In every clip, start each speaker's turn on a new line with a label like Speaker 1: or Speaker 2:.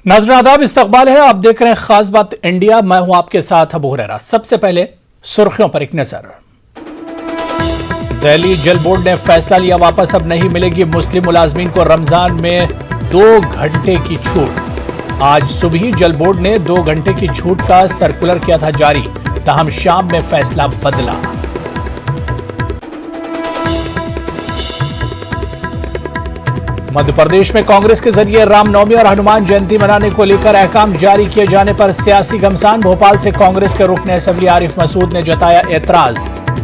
Speaker 1: नाज़रीन आदाब, इस्तकबाल है। आप देख रहे हैं खास बात इंडिया। मैं हूं आपके साथ अबू हुरैरा। सबसे पहले सुर्खियों पर एक नजर। दिल्ली जल बोर्ड ने फैसला लिया, वापस अब नहीं मिलेगी मुस्लिम मुलाजमीन को रमजान में 2 घंटे की छूट। आज सुबह जल बोर्ड ने 2 घंटे की छूट का सर्कुलर किया था जारी, ताहम शाम में फैसला बदला। मध्य प्रदेश में कांग्रेस के जरिए रामनवमी और हनुमान जयंती मनाने को लेकर अहकाम जारी किए जाने पर सियासी घमासान। भोपाल से कांग्रेस के रुकन असेंबली आरिफ मसूद ने जताया एतराज,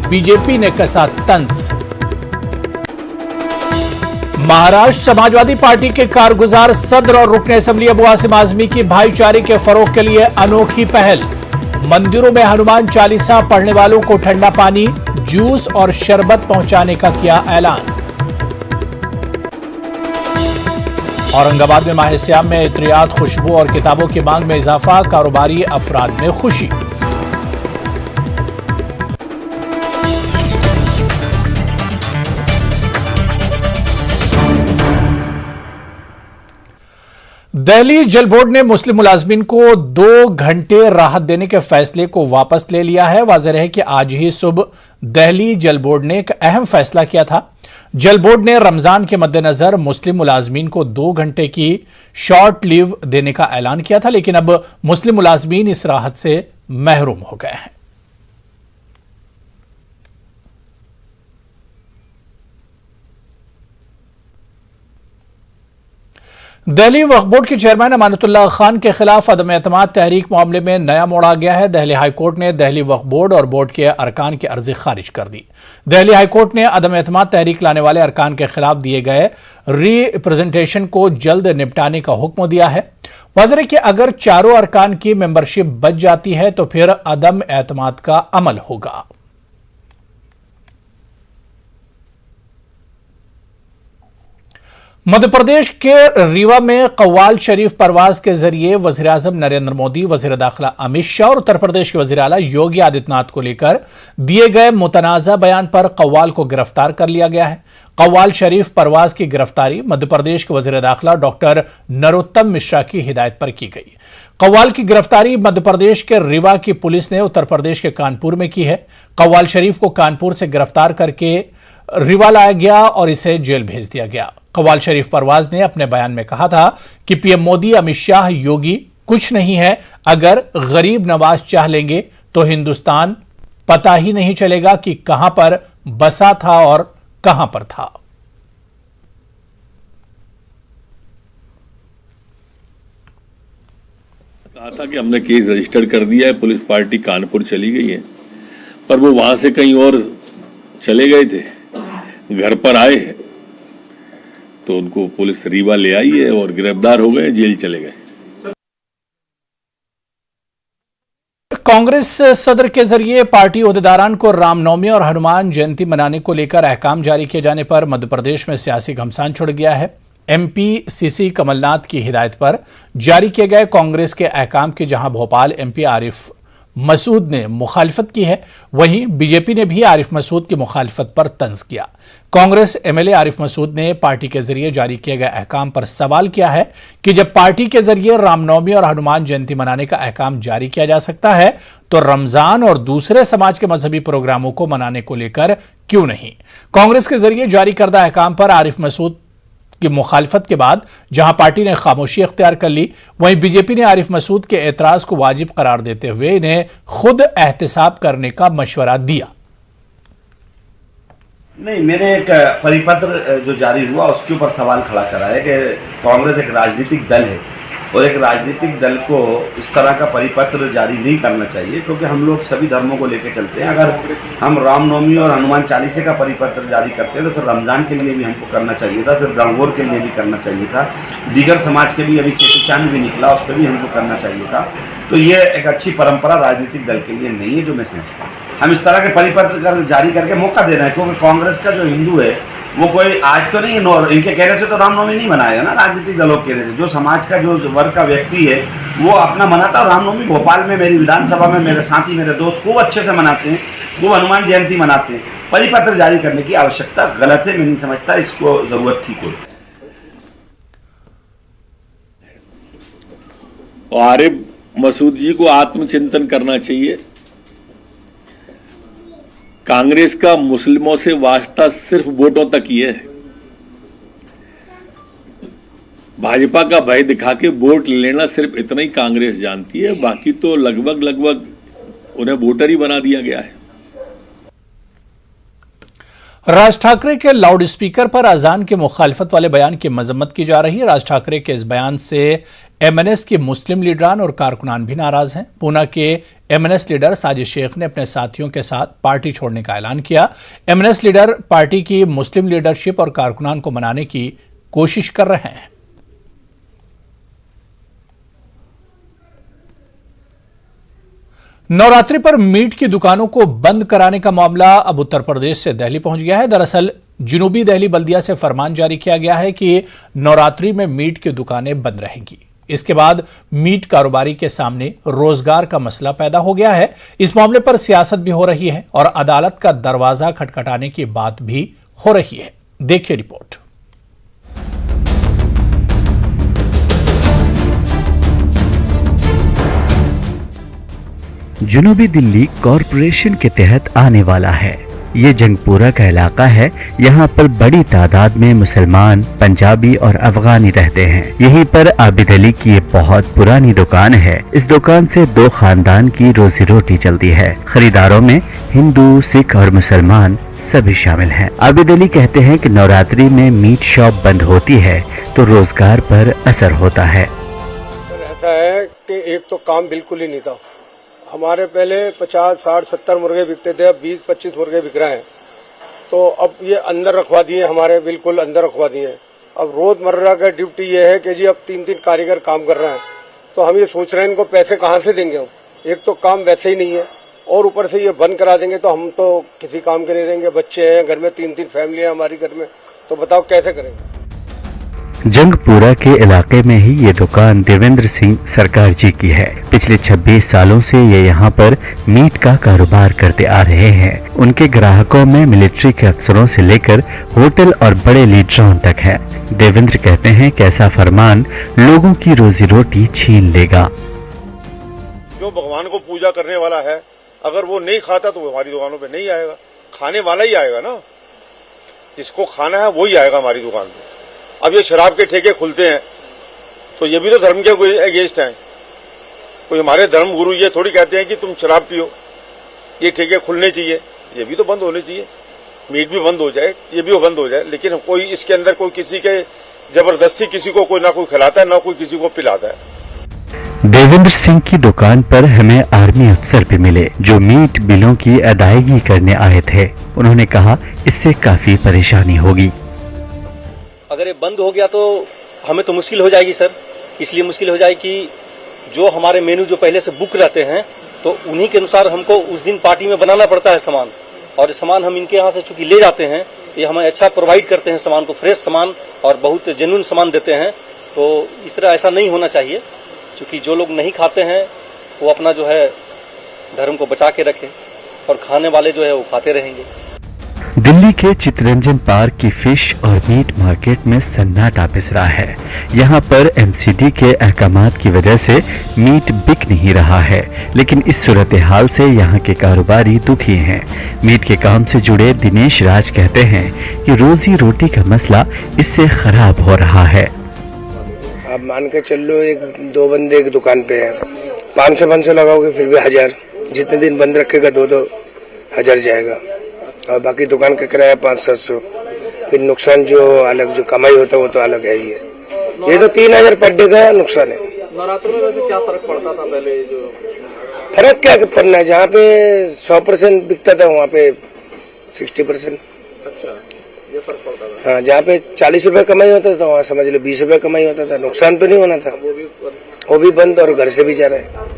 Speaker 1: बीजेपी ने कसा तंज। महाराष्ट्र समाजवादी पार्टी के कारगुजार सदर और रुकन असेंबली अबू आसिम आजमी की भाईचारे के फरोग के लिए अनोखी पहल। मंदिरों में हनुमान चालीसा पढ़ने वालों को ठंडा पानी, जूस और शरबत पहुंचाने का किया ऐलान। औरंगाबाद में माह सियाम में इत्रियात, खुशबू और किताबों की मांग में इजाफा, कारोबारी अफराद में खुशी। दिल्ली जल बोर्ड ने मुस्लिम मुलाजमीन को 2 घंटे राहत देने के फैसले को वापस ले लिया है। वाज़ेह है कि आज ही सुबह दिल्ली जल बोर्ड ने एक अहम फैसला किया था। जल बोर्ड ने रमजान के मद्देनजर मुस्लिम मुलाजमीन को 2 घंटे की शॉर्ट लीव देने का ऐलान किया था, लेकिन अब मुस्लिम मुलाजमीन इस राहत से महरूम हो गए हैं। दिल्ली वक्फ बोर्ड के चेयरमैन अमानतुल्लाह खान के खिलाफ अदम एतमाद तहरीक मामले में नया मोड़ आ गया है। दिल्ली हाईकोर्ट ने दिल्ली वक्फ बोर्ड और बोर्ड के अरकान की अर्जी खारिज कर दी। दिल्ली हाईकोर्ट ने अदम एतमाद तहरीक लाने वाले अरकान के खिलाफ दिए गए रिप्रेजेंटेशन को जल्द निपटाने का हुक्म दिया है। वाज़ेह है कि अगर चारों अरकान की मेंबरशिप बच जाती है तो फिर अदम एतमाद का अमल होगा। मध्य प्रदेश के रीवा में कव्वाल शरीफ परवाज के जरिए वज़ीर-ए-आज़म नरेंद्र मोदी, वज़ीर दाखिला अमित शाह और उत्तर प्रदेश के वज़ीर आला योगी आदित्यनाथ को लेकर दिए गए मुतनाज़ा बयान पर कव्वाल को गिरफ्तार कर लिया गया है। कव्वाल शरीफ परवाज की गिरफ्तारी मध्य प्रदेश के वज़ीर दाखिला डॉक्टर नरोत्तम मिश्रा की हिदायत पर की गई। कव्वाल की गिरफ्तारी मध्य प्रदेश के रीवा की पुलिस ने उत्तर प्रदेश के कानपुर में की है। कव्वाल शरीफ को कानपुर से गिरफ्तार करके रीवा लाया गया और इसे जेल भेज दिया गया। कव्वाल शरीफ परवाज ने अपने बयान में कहा था कि पीएम मोदी, अमित शाह, योगी कुछ नहीं है। अगर गरीब नवाज चाह लेंगे तो हिंदुस्तान पता ही नहीं चलेगा कि कहां पर बसा था और कहां पर था।
Speaker 2: कहा था कि हमने केस रजिस्टर कर दिया है, पुलिस पार्टी कानपुर चली गई है, पर वो वहां से कहीं और चले गए थे। घर पर आए हैं तो उनको पुलिस रीवा ले आई है और गिरफ्तार हो गए, जेल चले गए।
Speaker 1: कांग्रेस सदर के जरिए पार्टी ओहदेदारान को रामनवमी और हनुमान जयंती मनाने को लेकर अहकाम जारी किए जाने पर मध्य प्रदेश में सियासी घमासान छिड़ गया है। एमपी सीसी कमलनाथ की हिदायत पर जारी किए गए कांग्रेस के अहकाम की जहां भोपाल एमपी आरिफ मसूद ने मुखालिफत की है, वहीं बीजेपी ने भी आरिफ मसूद की मुखालिफत पर तंज किया। कांग्रेस एमएलए आरिफ मसूद ने पार्टी के जरिए जारी किए गए अहकाम पर सवाल किया है कि जब पार्टी के जरिए रामनवमी और हनुमान जयंती मनाने का अहकाम जारी किया जा सकता है तो रमजान और दूसरे समाज के मजहबी प्रोग्रामों को मनाने को लेकर क्यों नहीं। कांग्रेस के जरिए जारी करदा अहकाम पर आरिफ मसूद की मुखालफत के बाद जहां पार्टी ने खामोशी अख्तियार कर ली, वहीं बीजेपी ने आरिफ मसूद के एतराज को वाजिब करार देते हुए इन्हें खुद एहतिसाब करने का मशवरा दिया।
Speaker 3: नहीं, मैंने एक परिपत्र जो जारी हुआ उसके ऊपर सवाल खड़ा करा है कि कांग्रेस एक राजनीतिक दल है और एक राजनीतिक दल को इस तरह का परिपत्र जारी नहीं करना चाहिए, क्योंकि हम लोग सभी धर्मों को लेकर चलते हैं। अगर हम रामनवमी और हनुमान चालीसे का परिपत्र जारी करते हैं तो फिर रमज़ान के लिए भी हमको करना चाहिए था, फिर गणगौर के लिए भी करना चाहिए था, दीगर समाज के भी अभी चेटी चांद भी निकला उस पर भी हमको करना चाहिए था। तो ये एक अच्छी परंपरा राजनीतिक दल के लिए नहीं है जो मैं समझता हूँ। हम इस तरह के परिपत्र जारी करके मौका दे रहे हैं, क्योंकि कांग्रेस का जो हिंदू है वो कोई आज तो नहीं, इनके कहने से तो रामनवमी नहीं मनाएगा ना। राजनीतिक दलों के कहने से जो समाज का जो वर्ग का व्यक्ति है वो अपना मनाता है। रामनवमी भोपाल में मेरी विधानसभा में मेरे साथी, मेरे दोस्त खूब अच्छे से मनाते हैं, वो हनुमान जयंती मनाते हैं। परिपत्र जारी करने की आवश्यकता गलत है, मैं नहीं समझता इसको जरूरत थी कोई।
Speaker 2: और आरिफ मसूद जी को आत्मचिंतन करना चाहिए। कांग्रेस का मुस्लिमों से वास्ता सिर्फ वोटों तक ही है। भाजपा का भय दिखा के वोट लेना सिर्फ इतना ही कांग्रेस जानती है, बाकी तो लगभग उन्हें वोटर ही बना दिया गया है।
Speaker 1: राज ठाकरे के लाउड स्पीकर पर अजान के मुखालिफत वाले बयान की मजम्मत की जा रही है। राज ठाकरे के इस बयान से एमएनएस के मुस्लिम लीडरान और कारकुनान भी नाराज हैं। पूना के एमएनएस लीडर साजिद शेख ने अपने साथियों के साथ पार्टी छोड़ने का ऐलान किया। एमएनएस लीडर पार्टी की मुस्लिम लीडरशिप और कारकुनान को मनाने की कोशिश कर रहे हैं। नवरात्रि पर मीट की दुकानों को बंद कराने का मामला अब उत्तर प्रदेश से दिल्ली पहुंच गया है। दरअसल जुनूबी दिल्ली बल्दिया से फरमान जारी किया गया है कि नवरात्रि में मीट की दुकानें बंद रहेंगी। इसके बाद मीट कारोबारी के सामने रोजगार का मसला पैदा हो गया है। इस मामले पर सियासत भी हो रही है और अदालत का दरवाजा खटखटाने की बात भी हो रही है। देखिए रिपोर्ट।
Speaker 4: जुनूबी दिल्ली कॉरपोरेशन के तहत आने वाला है। ये जंगपुरा का इलाका है। यहाँ पर बड़ी तादाद में मुसलमान, पंजाबी और अफगानी रहते हैं। यहीं पर आबिद अली की ये बहुत पुरानी दुकान है। इस दुकान से 2 खानदान की रोजी रोटी चलती है। खरीदारों में हिंदू, सिख और मुसलमान सभी शामिल हैं। आबिद अली कहते हैं कि नवरात्रि में मीट शॉप बंद होती है तो रोजगार पर असर होता है।
Speaker 5: ऐसा है कि एक तो काम बिल्कुल ही नहीं था। हमारे पहले 50, 60, 70 मुर्गे बिकते थे, अब 20-25 मुर्गे बिक रहे हैं। तो अब ये अंदर रखवा दिए, हमारे बिल्कुल अंदर रखवा दिए। अब रोजमर्रा का ड्यूटी ये है कि जी अब 3-3 कारीगर काम कर रहे हैं। तो हम ये सोच रहे हैं इनको पैसे कहाँ से देंगे हम। एक तो काम वैसे ही नहीं है और ऊपर से ये बंद करा देंगे तो हम तो किसी काम के नहीं रहेंगे। बच्चे हैं घर में, 3-3 फैमिलियां हमारी घर में, तो बताओ कैसे करेंगे।
Speaker 4: जंगपुरा के इलाके में ही ये दुकान देवेंद्र सिंह सरकार जी की है। पिछले 26 सालों से ये यहाँ पर मीट का कारोबार करते आ रहे हैं। उनके ग्राहकों में मिलिट्री के अफसरों से लेकर होटल और बड़े लीडरों तक है। देवेंद्र कहते हैं कि ऐसा फरमान लोगों की रोजी रोटी छीन लेगा।
Speaker 5: जो भगवान को पूजा करने वाला है, अगर वो नहीं खाता तो वो हमारी दुकानों पे नहीं आएगा। खाने वाला ही आएगा ना, जिसको खाना है वही आएगा हमारी दुकान पे। अब ये शराब के ठेके खुलते हैं तो ये भी तो धर्म के कोई अगेंस्ट हैं। कोई हमारे धर्म गुरु ये थोड़ी कहते हैं कि तुम शराब पियो, ये ठेके खुलने चाहिए, ये भी तो बंद होने चाहिए। मीट भी बंद हो जाए, ये भी बंद हो जाए, लेकिन कोई इसके अंदर कोई किसी के जबरदस्ती किसी को कोई ना कोई खिलाता है ना कोई किसी को पिलाता है।
Speaker 4: देवेंद्र सिंह की दुकान पर हमें आर्मी अफसर भी मिले जो मीट बिलों की अदायगी करने आए थे। उन्होंने कहा इससे काफी परेशानी होगी।
Speaker 6: अगर ये बंद हो गया तो हमें तो मुश्किल हो जाएगी सर। इसलिए मुश्किल हो जाएगी कि जो हमारे मेनू जो पहले से बुक रहते हैं तो उन्हीं के अनुसार हमको उस दिन पार्टी में बनाना पड़ता है सामान, और सामान हम इनके यहाँ से चूंकि ले जाते हैं, ये हमें अच्छा प्रोवाइड करते हैं सामान को, फ्रेश सामान और बहुत जेन्युइन सामान देते हैं। तो इस तरह ऐसा नहीं होना चाहिए, क्योंकि जो लोग नहीं खाते हैं वो अपना जो है धर्म को बचा के रखें और खाने वाले जो है वो खाते रहेंगे।
Speaker 4: दिल्ली के चित्तरंजन पार्क की फिश और मीट मार्केट में सन्नाटा पिस रहा है। यहाँ पर एमसीडी के अहकामात की वजह से मीट बिक नहीं रहा है, लेकिन इस सूरत हाल से यहाँ के कारोबारी दुखी हैं। मीट के काम से जुड़े दिनेश राज कहते हैं कि रोजी रोटी का मसला इससे खराब हो रहा है।
Speaker 7: आप मान के चल लो, 1-2 बंदे एक दुकान पे हैं, 500 लगाओगे फिर भी 1000, जितने दिन बंद रखेगा 2-2 हजार जाएगा, और बाकी दुकान का किराया 500-700। फिर नुकसान जो अलग जो कमाई होता है वो तो अलग है ही है। ये तो 3000 पर डे का नुकसान है।
Speaker 6: नवरात्र में वैसे क्या फर्क पड़ता था पहले? जो
Speaker 7: फर्क क्या पड़ना है, जहाँ पे 100% बिकता था वहाँ पे 60%।
Speaker 6: अच्छा, ये फर्क पड़ता था।
Speaker 7: हाँ, जहाँ पे 40 रुपए कमाई होता था वहाँ समझ लो 20 रुपए कमाई होता था। नुकसान तो नहीं होना था, वो भी बंद और घर से भी जा रहा है।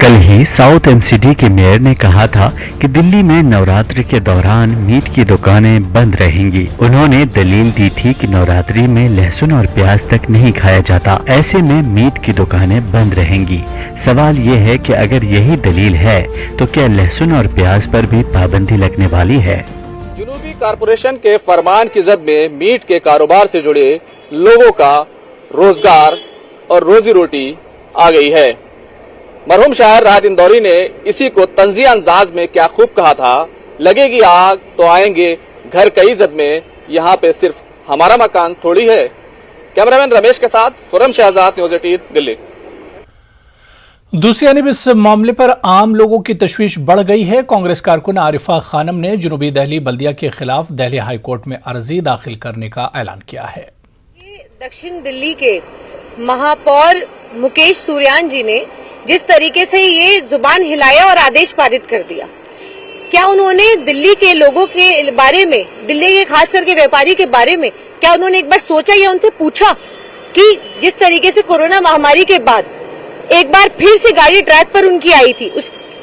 Speaker 4: कल ही साउथ एमसीडी के मेयर ने कहा था कि दिल्ली में नवरात्रि के दौरान मीट की दुकानें बंद रहेंगी। उन्होंने दलील दी थी कि नवरात्रि में लहसुन और प्याज तक नहीं खाया जाता, ऐसे में मीट की दुकानें बंद रहेंगी। सवाल ये है कि अगर यही दलील है तो क्या लहसुन और प्याज पर भी पाबंदी लगने वाली है?
Speaker 8: जुनूबी कॉरपोरेशन के फरमान की जद में मीट के कारोबार से जुड़े लोगों का रोजगार और रोजी रोटी आ गई है। मरहूम शायर राहत इंदौरी ने इसी को तंजिया अंदाज में क्या खूब कहा था, लगेगी आग तो आएंगे घर कई इज्जत में, यहाँ पे सिर्फ हमारा मकान थोड़ी है। कैमरामैन रमेश के साथ खुर्रम शहजाद, न्यूज़ 18 दिल्ली।
Speaker 1: दूसरी जानब इस मामले पर आम लोगों की तशवीश बढ़ गई है। कांग्रेस कारकुन आरिफा खानम ने जुनूबी दिल्ली बल्दिया के खिलाफ दिल्ली हाई कोर्ट में अर्जी दाखिल करने का ऐलान किया है।
Speaker 9: दक्षिण दिल्ली के महापौर मुकेश सूर्यान जी ने जिस तरीके से ये जुबान हिलाया और आदेश पारित कर दिया, क्या उन्होंने दिल्ली के लोगों के बारे में, दिल्ली के खास करके व्यापारी के बारे में क्या उन्होंने एक बार सोचा या उनसे पूछा कि जिस तरीके से कोरोना महामारी के बाद एक बार फिर से गाड़ी ट्रैक पर उनकी आई थी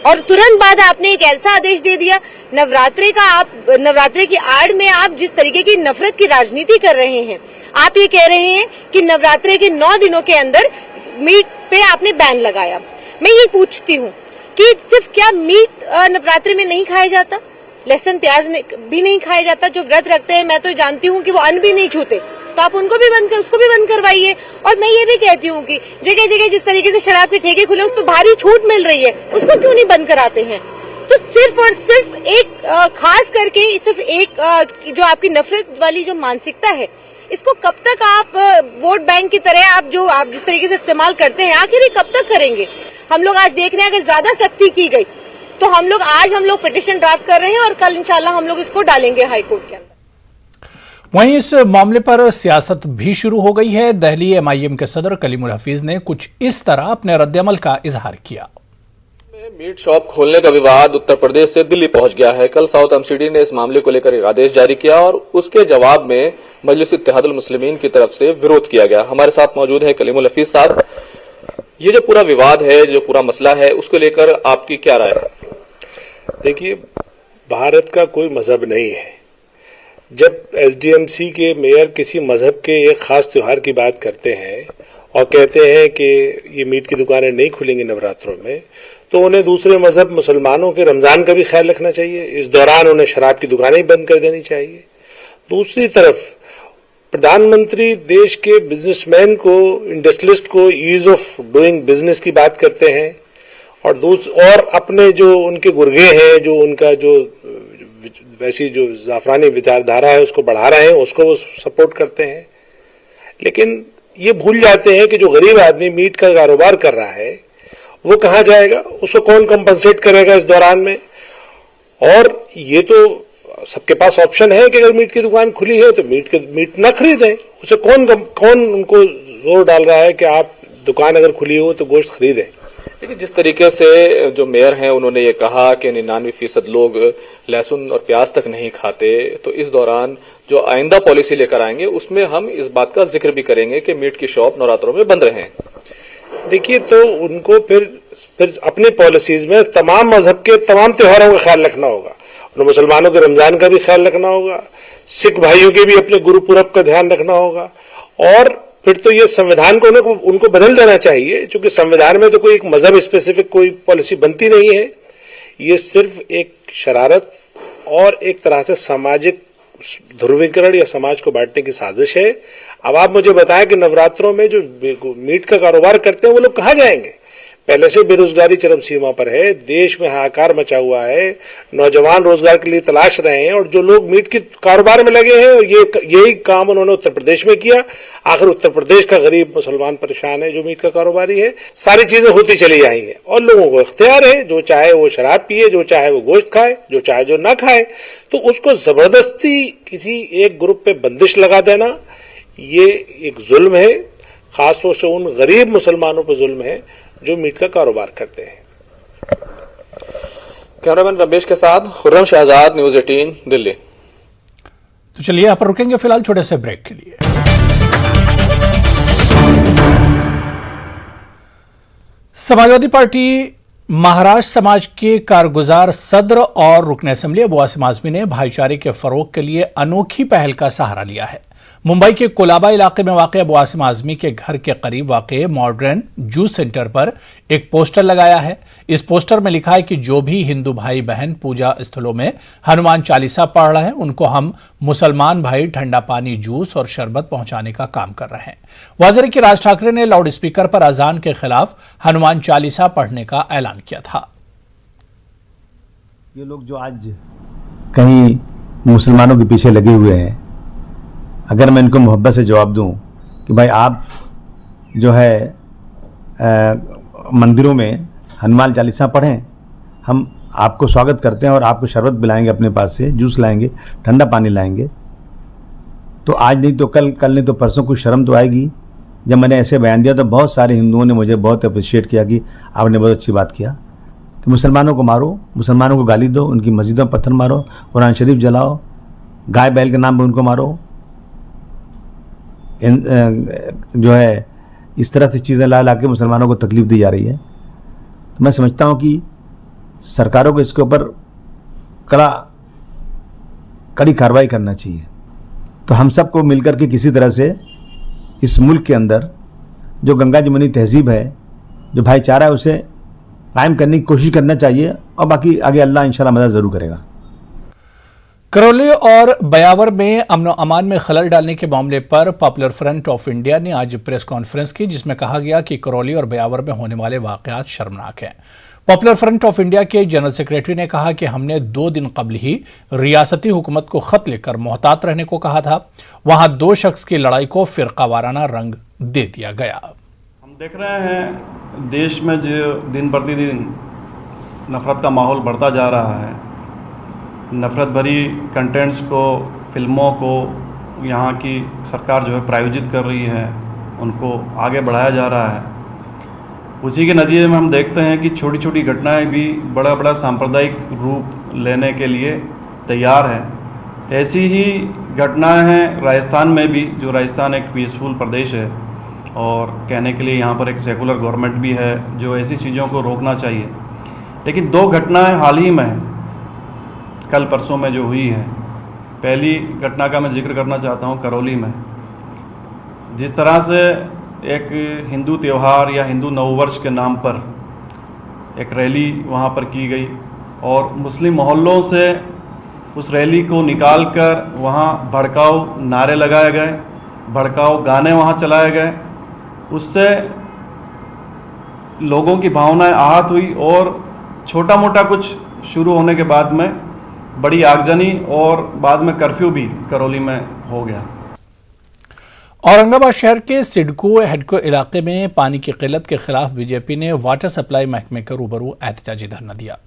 Speaker 9: और तुरंत बाद आपने एक ऐसा आदेश दे दिया। नवरात्रे की आड़ में आप जिस तरीके की नफरत की राजनीति कर रहे हैं, आप ये कह रहे हैं कि नवरात्रे के 9 दिनों के अंदर मीट पे आपने बैन लगाया। मैं ये पूछती हूँ कि सिर्फ क्या मीट नवरात्रि में नहीं खाया जाता, लहसुन प्याज भी नहीं खाया जाता? जो व्रत रखते हैं मैं तो जानती हूँ कि वो अन्न भी नहीं छूते, तो आप उसको भी बंद करवाइए। और मैं ये भी कहती हूँ कि जगह जगह जिस तरीके से शराब के ठेके खुले, उस पर भारी छूट मिल रही है, उसको क्यों नहीं बंद कराते हैं? तो सिर्फ और सिर्फ एक खास करके सिर्फ एक जो आपकी नफरत वाली जो मानसिकता है, इसको कब तक आप वोट बैंक की तरह आप जिस तरीके से इस्तेमाल करते हैं, आखिर ये कब तक करेंगे? हम लोग आज देख रहे हैं अगर ज्यादा सख्ती की गई तो हम लोग पिटीशन ड्राफ्ट कर रहे हैं और कल इंशाल्लाह हम लोग इसको डालेंगे हाई कोर्ट के अंदर।
Speaker 1: वहीं इस मामले पर सियासत भी शुरू हो गई है। दिल्ली MIM के सदर कलीमुल हफीज ने कुछ इस तरह अपने रद्दअमल का इजहार किया।
Speaker 8: मीट शॉप खोलने का विवाद उत्तर प्रदेश से दिल्ली पहुंच गया है। कल साउथ MCD ने इस मामले को लेकर एक आदेश जारी किया और उसके जवाब में मजलिस इत्तेहादुल मुस्लिमीन की तरफ से विरोध किया गया। हमारे साथ मौजूद है कलीमुल हफीज साहब। ये जो पूरा विवाद है, जो पूरा मसला है, उसको लेकर आपकी क्या राय है?
Speaker 10: देखिए, भारत का कोई मजहब नहीं है। जब SDMC के मेयर किसी मजहब के एक खास त्योहार की बात करते हैं और कहते हैं कि ये मीट की दुकानें नहीं खुलेंगी नवरात्रों में, तो उन्हें दूसरे मजहब मुसलमानों के रमजान का भी ख्याल रखना चाहिए। इस दौरान उन्हें शराब की दुकानें ही बंद कर देनी चाहिए। दूसरी तरफ प्रधानमंत्री देश के बिजनेसमैन को, इंडस्ट्रियलिस्ट को ईज ऑफ डूइंग बिजनेस की बात करते हैं और अपने जो उनके गुर्गे हैं, जो उनका जो वैसी जो जाफरानी विचारधारा है उसको बढ़ा रहे हैं, उसको वो सपोर्ट करते हैं। लेकिन ये भूल जाते हैं कि जो गरीब आदमी मीट का कारोबार कर रहा है वो कहाँ जाएगा, उसको कौन कंपनसेट करेगा इस दौरान में? और ये तो सबके पास ऑप्शन है कि अगर मीट की दुकान खुली है तो मीट ना खरीदें। उसे कौन उनको जोर डाल रहा है कि आप दुकान अगर खुली हो तो गोश्त खरीदें?
Speaker 8: लेकिन जिस तरीके से जो मेयर हैं उन्होंने ये कहा कि 99% लोग लहसुन और प्याज तक नहीं खाते, तो इस दौरान जो आइंदा पॉलिसी लेकर आएंगे उसमें हम इस बात का जिक्र भी करेंगे कि मीट की शॉप नवरात्रों में बंद रहें।
Speaker 10: देखिए, तो उनको फिर अपनी पॉलिसीज में तमाम मजहब के तमाम त्योहारों का ख्याल रखना होगा। उन्हें मुसलमानों के रमजान का भी ख्याल रखना होगा, सिख भाइयों के भी अपने गुरुपुरब का ध्यान रखना होगा। और फिर तो ये संविधान को उनको बदल देना चाहिए, क्योंकि संविधान में तो कोई एक मजहब स्पेसिफिक कोई पॉलिसी बनती नहीं है। ये सिर्फ एक शरारत और एक तरह से सामाजिक ध्रुवीकरण या समाज को बांटने की साजिश है। अब आप मुझे बताएं कि नवरात्रों में जो मीट का कारोबार करते हैं वो लोग कहाँ जाएंगे? पहले से बेरोजगारी चरम सीमा पर है, देश में हाहाकार मचा हुआ है, नौजवान रोजगार के लिए तलाश रहे हैं और जो लोग मीट के कारोबार में लगे हैं, यही काम उन्होंने उत्तर प्रदेश में किया। आखिर उत्तर प्रदेश का गरीब मुसलमान परेशान है जो मीट का कारोबारी है। सारी चीजें होती चली जाएंगी और लोगों को इख्तियार है, जो चाहे वो शराब पिए, जो चाहे वो गोश्त खाए, जो चाहे जो ना खाए। तो उसको जबरदस्ती किसी एक ग्रुप पे बंदिश लगा देना, ये एक जुल्म है। खासतौर से उन गरीब मुसलमानों पर जुल्म है जो मीट का कारोबार करते हैं।
Speaker 8: कैमरामैन रमेश के साथ खुर्रम शहजाद, न्यूज़ 18 दिल्ली।
Speaker 1: तो चलिए यहाँ पर रुकेंगे फिलहाल छोटे से ब्रेक के लिए। समाजवादी पार्टी महाराष्ट्र समाज के कारगुजार सदर और रुकन असेंबली अबू आसिम आजमी ने भाईचारे के फरोग के लिए अनोखी पहल का सहारा लिया है। मुंबई के कोलाबा इलाके में वाक़ अबू आसिम आजमी के घर के करीब वाक़ मॉडर्न जूस सेंटर पर एक पोस्टर लगाया है। इस पोस्टर में लिखा है कि जो भी हिंदू भाई बहन पूजा स्थलों में हनुमान चालीसा पढ़ रहे हैं उनको हम मुसलमान भाई ठंडा पानी, जूस और शरबत पहुंचाने का काम कर रहे हैं। वाज़ेह कि राज ठाकरे ने लाउड स्पीकर पर अजान के खिलाफ हनुमान चालीसा पढ़ने का ऐलान किया था।
Speaker 11: ये लोग जो आज कहीं मुसलमानों के पीछे लगे हुए हैं, अगर मैं इनको मोहब्बत से जवाब दूं कि भाई आप जो है मंदिरों में हनुमान चालीसा पढ़ें, हम आपको स्वागत करते हैं और आपको शरबत पिलाएंगे, अपने पास से जूस लाएंगे, ठंडा पानी लाएंगे, तो आज नहीं तो कल, कल नहीं तो परसों कुछ शर्म तो आएगी। जब मैंने ऐसे बयान दिया तो बहुत सारे हिंदुओं ने मुझे बहुत अप्रिशिएट किया कि आपने बहुत अच्छी बात किया कि मुसलमानों को मारो, मुसलमानों को गाली दो, उनकी मस्जिदों में पत्थर मारो, कुरान शरीफ जलाओ, गाय बैल के नाम पर उनको मारो, जो है इस तरह से चीज़ें ला के मुसलमानों को तकलीफ दी जा रही है। तो मैं समझता हूँ कि सरकारों को इसके ऊपर कड़ी कार्रवाई करना चाहिए। तो हम सबको मिलकर के किसी तरह से इस मुल्क के अंदर जो गंगा जमुनी तहजीब है, जो भाईचारा है, उसे कायम करने की कोशिश करना चाहिए और बाकी आगे अल्लाह इंशाल्लाह मदद ज़रूर करेगा।
Speaker 1: करौली और बयावर में अमन और अमान में खलल डालने के मामले पर पॉपुलर फ्रंट ऑफ इंडिया ने आज प्रेस कॉन्फ्रेंस की, जिसमें कहा गया कि करौली और बयावर में होने वाले वाकयात शर्मनाक हैं। पॉपुलर फ्रंट ऑफ इंडिया के जनरल सेक्रेटरी ने कहा कि हमने 2 दिन कबल ही रियासती हुकूमत को खत लिखकर मोहतात रहने को कहा था। वहां 2 शख्स की लड़ाई को फिरकावाराना रंग दे दिया गया।
Speaker 12: हम देख रहे हैं देश में जो दिन प्रतिदिन नफरत का माहौल बढ़ता जा रहा है, नफरत भरी कंटेंट्स को, फिल्मों को यहाँ की सरकार जो है प्रायोजित कर रही है, उनको आगे बढ़ाया जा रहा है। उसी के नतीजे में हम देखते हैं कि छोटी छोटी घटनाएं भी बड़ा बड़ा सांप्रदायिक रूप लेने के लिए तैयार है। ऐसी ही घटनाएं हैं राजस्थान में भी, जो राजस्थान एक पीसफुल प्रदेश है और कहने के लिए यहाँ पर एक सेकुलर गवर्नमेंट भी है जो ऐसी चीज़ों को रोकना चाहिए। लेकिन 2 घटनाएं हाल ही में कल परसों में जो हुई है, पहली घटना का मैं जिक्र करना चाहता हूँ करौली में। जिस तरह से एक हिंदू त्यौहार या हिंदू नववर्ष के नाम पर एक रैली वहाँ पर की गई और मुस्लिम मोहल्लों से उस रैली को निकालकर वहाँ भड़काऊ नारे लगाए गए, भड़काऊ गाने वहाँ चलाए गए। उससे लोगों की भावनाएं आहत हुई और छोटा मोटा कुछ शुरू होने के बाद में बड़ी आगजनी और बाद में कर्फ्यू भी करौली में हो गया।
Speaker 1: औरंगाबाद शहर के सिडको हेडको इलाके में पानी की किल्लत के खिलाफ बीजेपी ने वाटर सप्लाई महकमे के रूबरू एहतजाजी धरना दिया।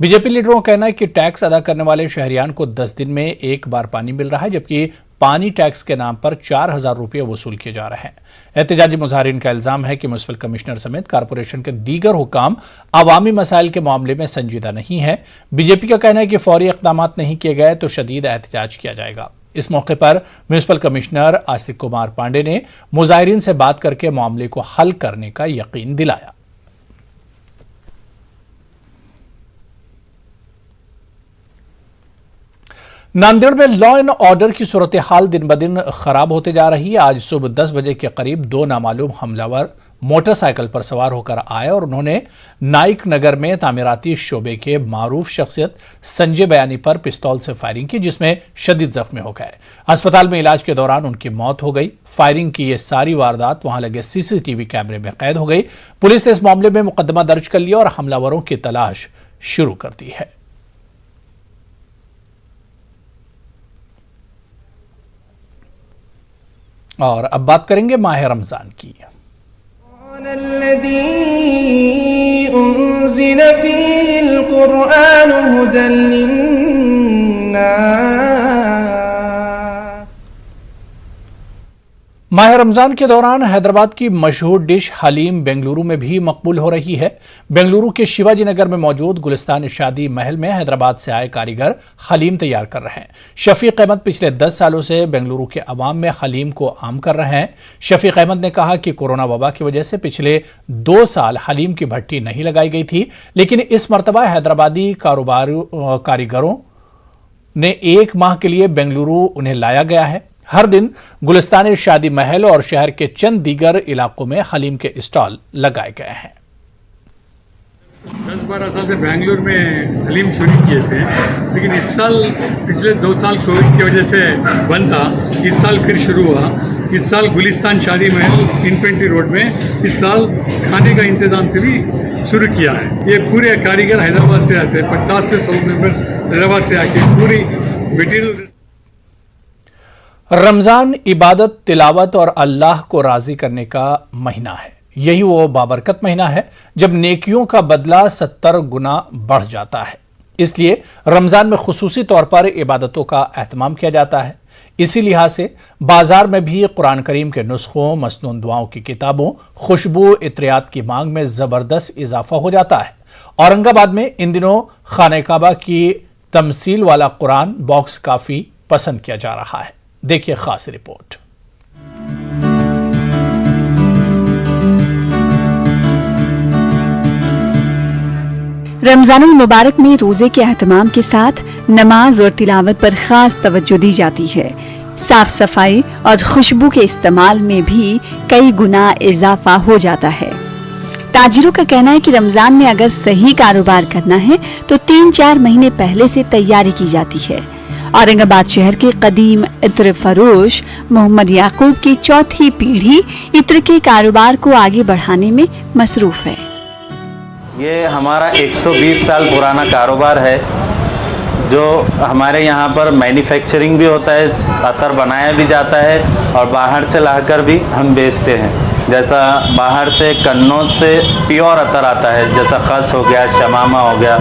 Speaker 1: बीजेपी लीडरों का कहना है कि टैक्स अदा करने वाले शहरियान को 10 दिन में एक बार पानी मिल रहा है, जबकि पानी टैक्स के नाम पर 4000 रुपये वसूल किए जा रहे हैं। एहतजाजी मुजाहिरीन का इल्जाम है कि म्युनिसिपल कमिश्नर समेत कारपोरेशन के दीगर हुकाम अवामी मसाइल के मामले में संजीदा नहीं है। बीजेपी का कहना है कि फौरी इक़दाम नहीं किए गए तो शदीद एहतजाज किया जाएगा। इस मौके पर म्युनिसिपल कमिश्नर आस्तिक कुमार पांडे ने मुजाहिरीन से बात करके मामले को हल करने का यकीन दिलाया। नांदेड़ में लॉ एंड ऑर्डर की सूरत हाल दिन ब दिन खराब होते जा रही है। आज सुबह 10 बजे के करीब 2 नामालूम हमलावर मोटरसाइकिल पर सवार होकर आए और उन्होंने नाइक नगर में तामीराती शोबे के मारूफ शख्सियत संजय बयानी पर पिस्तौल से फायरिंग की, जिसमें शदीद जख्मी हो गए। अस्पताल में इलाज के दौरान उनकी मौत हो गई। फायरिंग की ये सारी वारदात वहां लगे सीसीटीवी कैमरे में कैद हो गई। पुलिस ने इस मामले में मुकदमा दर्ज कर लिया और हमलावरों की तलाश शुरू कर दी है। और अब बात करेंगे माह रमजान की। माह रमजान के दौरान हैदराबाद की मशहूर डिश हलीम बेंगलुरु में भी मकबूल हो रही है। बेंगलुरु के शिवाजी नगर में मौजूद गुलिस्तान शादी महल में हैदराबाद से आए कारीगर हलीम तैयार कर रहे हैं। शफीक अहमद पिछले 10 सालों से बेंगलुरु के अवाम में हलीम को आम कर रहे हैं। शफीक अहमद ने कहा कि कोरोना वबा की वजह से पिछले 2 साल हलीम की भट्टी नहीं लगाई गई थी, लेकिन इस मरतबा हैदराबादी कारीगरों ने 1 माह के लिए बेंगलुरु उन्हें लाया गया है। हर दिन गुलिस्तानी शादी महल और शहर के चंद दीगर इलाकों में हलीम के स्टॉल लगाए गए हैं।
Speaker 13: 10-12 साल से बेंगलुरु में हलीम शुरू किए थे, लेकिन इस साल पिछले 2 साल कोविड की वजह से बंद था। इस साल फिर शुरू हुआ। इस साल गुलिस्तान शादी महल इन्फेंट्री रोड में इस साल खाने का इंतजाम से भी शुरू किया है। ये पूरे कारीगर हैदराबाद से आते हैं, 50 से 100 मेंबर्स हैदराबाद से आके पूरी मटेरियल।
Speaker 1: रमजान इबादत, तिलावत और अल्लाह को राजी करने का महीना है। यही वो बाबरकत महीना है जब नेकियों का बदला 70 गुना बढ़ जाता है। इसलिए रमजान में खुसूसी तौर पर इबादतों का एहतमाम किया जाता है। इसी लिहाज से बाजार में भी कुरान करीम के नुस्खों, मसनून दुआओं की किताबों, खुशबू इत्रियात की मांग में जबरदस्त इजाफा हो जाता है। औरंगाबाद में इन दिनों खाने काबा की तमसील वाला कुरान बॉक्स काफी पसंद किया जा रहा है। देखिए खास रिपोर्ट।
Speaker 14: रमजानुल मुबारक में रोजे के एहतमाम के साथ नमाज और तिलावत पर खास तवज्जो दी जाती है। साफ सफाई और खुशबू के इस्तेमाल में भी कई गुना इजाफा हो जाता है। ताजिरों का कहना है कि रमजान में अगर सही कारोबार करना है तो 3-4 महीने पहले से तैयारी की जाती है। औरंगाबाद शहर के कदीम इत्र फरोश मोहम्मद याकूब की चौथी पीढ़ी इत्र के कारोबार को आगे बढ़ाने में मसरूफ है।
Speaker 15: ये हमारा 120 साल पुराना कारोबार है, जो हमारे यहाँ पर मैन्युफैक्चरिंग भी होता है, अतर बनाया भी जाता है और बाहर से लाकर भी हम बेचते हैं। जैसा बाहर से कन्नौज से प्योर अतर आता है, जैसा खस हो गया, शमामा हो गया।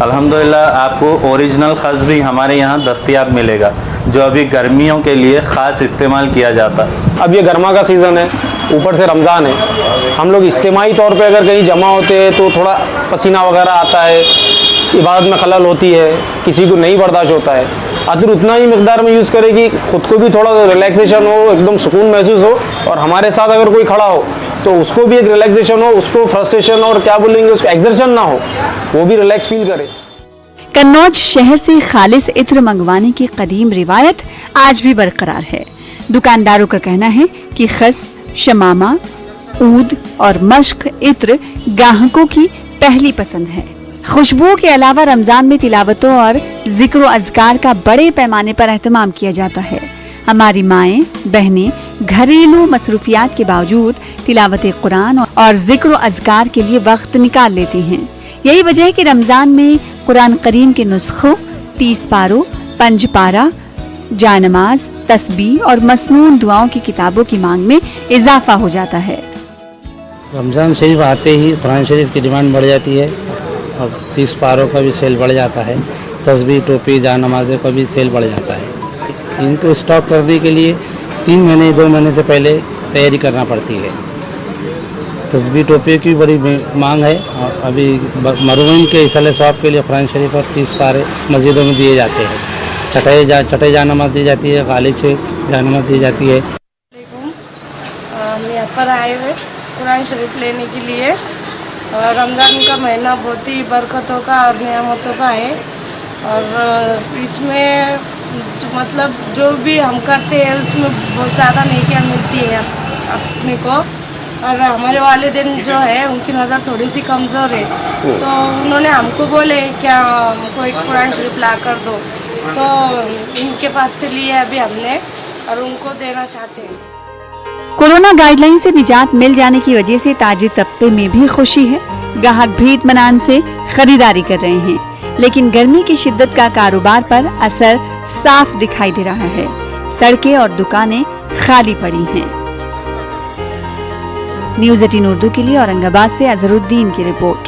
Speaker 15: अल्हम्दुलिल्लाह आपको ओरिजिनल खस भी हमारे यहाँ दस्तयाब मिलेगा, जो अभी गर्मियों के लिए ख़ास इस्तेमाल किया जाता है।
Speaker 16: अब ये गर्मा का सीज़न है, ऊपर से रमज़ान है। हम लोग इज्तिमाई तौर पे अगर कहीं जमा होते हैं तो थोड़ा पसीना वगैरह आता है, इबादत में खलल होती है, किसी को नहीं बर्दाश्त होता है। अतर उतना ही मिकदार में यूज़ करें कि खुद को भी थोड़ा रिलैक्सेशन हो, एकदम सुकून महसूस हो, और हमारे साथ अगर कोई खड़ा हो तो उसको भी एक रिलैक्सेशन हो, उसको फ्रस्ट्रेशन और क्या बोलेंगे उसको एक्सर्शन ना हो, वो भी रिलैक्स फील करे।
Speaker 14: कन्नौज शहर से खालिस इत्र मंगवाने की कदीम रिवायत आज भी बरकरार है। दुकानदारों का कहना है कि खस, शमामा, ऊद और मश्क इत्र ग्राहकों की पहली पसंद है। खुशबुओं के अलावा रमजान में तिलावतों और जिक्र अज़कार का बड़े पैमाने पर एहतमाम किया जाता है। हमारी माएं, बहनें घरेलू मसरूफियात के बावजूद तिलावत कुरान और जिक्र अज़कार के लिए वक्त निकाल लेती हैं। यही वजह है कि रमजान में कुरान करीम के नुस्खों, 30 पारों, 5 पारा, जानमाज, तस्बीह और मसनून दुआओं की किताबों की मांग में इजाफा हो जाता है।
Speaker 17: रमज़ान शरीफ आते ही कुरान शरीफ की डिमांड बढ़ जाती है और 30 पारों का भी सेल बढ़ जाता है। तस्बीह, टोपी, जानमाज़ का भी सेल बढ़ जाता है। इनको स्टॉक करने के लिए 3 महीने 2 महीने से पहले तैयारी करना पड़ती है। तस्बीह, टोपी की बड़ी मांग है और अभी मरूमिन के इसाले सवाब के लिए कुरान शरीफ और 30 पारे मस्जिदों में दिए जाते हैं। छठे जानमाज़ दी जाती है, गालिब से जानमाज़ दी जाती है।
Speaker 18: हम यहाँ पर आए हुए कुरान शरीफ लेने के लिए। रमज़ान का महीना बहुत ही बरकतों का और नियामतों का है, और इसमें मतलब जो भी हम करते हैं उसमें बहुत ज़्यादा नेकियां मिलती है अपने को। और हमारे वालिदैन जो है उनकी नज़र थोड़ी सी कमज़ोर है, तो उन्होंने हमको बोले क्या हमको एक कुरान शरीफ ला कर दो, तो इनके पास से लिए अभी हमने और उनको देना चाहते हैं।
Speaker 14: कोरोना गाइडलाइन से निजात मिल जाने की वजह से ताजिर तबके में भी खुशी है। ग्राहक भी इत्मीनान से खरीदारी कर रहे हैं, लेकिन गर्मी की शिद्दत का कारोबार पर असर साफ दिखाई दे रहा है। सड़कें और दुकानें खाली पड़ी हैं। न्यूज़ 18 उर्दू के लिए औरंगाबाद से अजहरुद्दीन की रिपोर्ट।